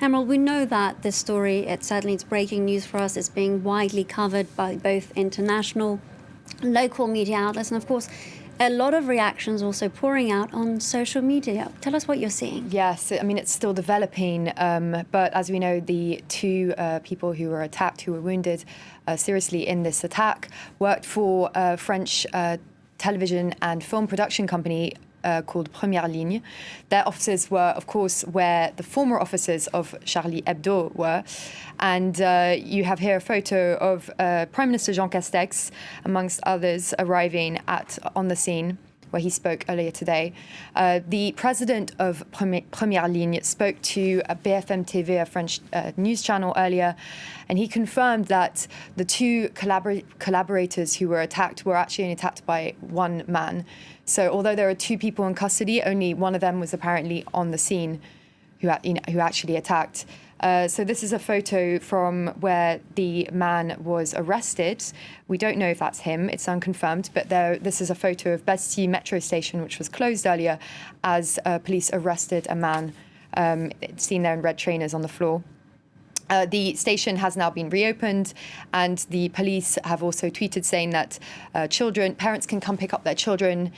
Emerald, we know that this story, it's breaking news for us. It's being widely covered by both international, local media outlets, and of course, a lot of reactions also pouring out on social media. Tell us what you're seeing. Yes, I mean, it's still developing, but as we know, the two people who were attacked, who were wounded seriously in this attack, worked for a French television and film production company called Première Ligne. Their offices were, of course, where the former officers of Charlie Hebdo were. And you have here a photo of Prime Minister Jean Castex, amongst others, arriving on the scene where he spoke earlier today. The president of Première Ligne spoke to BFM TV, a French news channel, earlier, and he confirmed that the two collaborators who were attacked were actually only attacked by one man. So although there are two people in custody, only one of them was apparently on the scene who actually attacked. So this is a photo from where the man was arrested. We don't know if that's him, it's unconfirmed, but this is a photo of Bastille metro station, which was closed earlier, as police arrested a man seen there in red trainers on the floor. The station has now been reopened, and the police have also tweeted saying that parents can come pick up their children.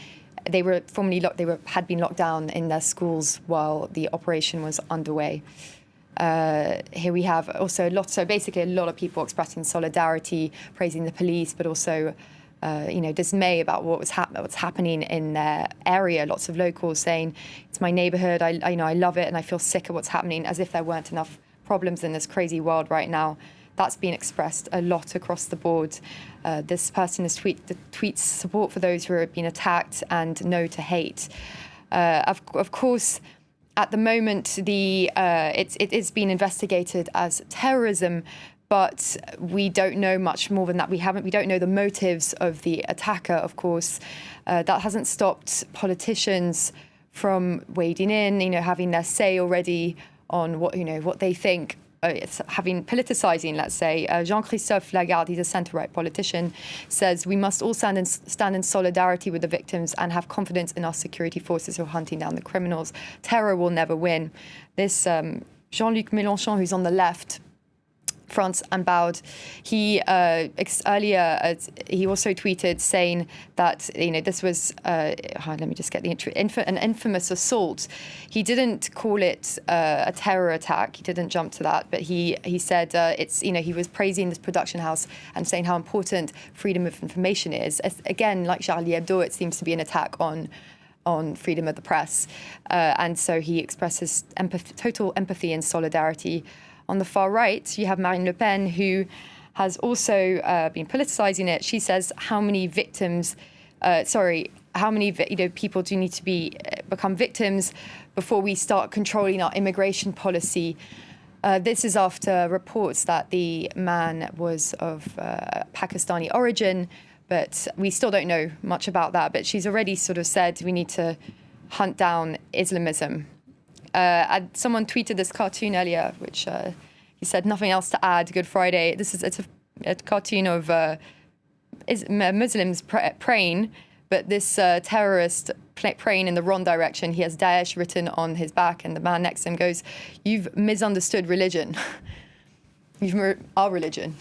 They were formerly had been locked down in their schools while the operation was underway. Here we have also basically a lot of people expressing solidarity, praising the police, but also dismay about what's happening in their area. Lots of locals saying, "It's my neighborhood. I love it, and I feel sick of what's happening," as if there weren't enough problems in this crazy world right now. That's been expressed a lot across the board. This person has tweets support for those who are being attacked and no to hate. Of course, at the moment, it is being investigated as terrorism, but we don't know much more than that. We don't know the motives of the attacker. Of course, that hasn't stopped politicians from wading in, having their say already on what they think. It's politicizing, let's say. Jean-Christophe Lagarde, he's a centre-right politician, says we must all stand in solidarity with the victims and have confidence in our security forces who are hunting down the criminals. Terror will never win. This Jean-Luc Mélenchon, who's on the left, France Unbowed, he earlier he also tweeted saying that this was let me just get an infamous assault. He didn't call it a terror attack. He didn't jump to that, but he said he was praising this production house and saying how important freedom of information is. Again, like Charlie Hebdo, it seems to be an attack on freedom of the press, and so he expresses total empathy and solidarity. On the far right, you have Marine Le Pen, who has also been politicizing it. She says, how many people do need to become victims before we start controlling our immigration policy? This is after reports that the man was of Pakistani origin, but we still don't know much about that. But she's already sort of said we need to hunt down Islamism. Someone tweeted this cartoon earlier, which he said, "Nothing else to add. Good Friday." It's a cartoon of Muslims praying, but this terrorist praying in the wrong direction. He has Daesh written on his back, and the man next to him goes, "You've misunderstood religion. Our religion."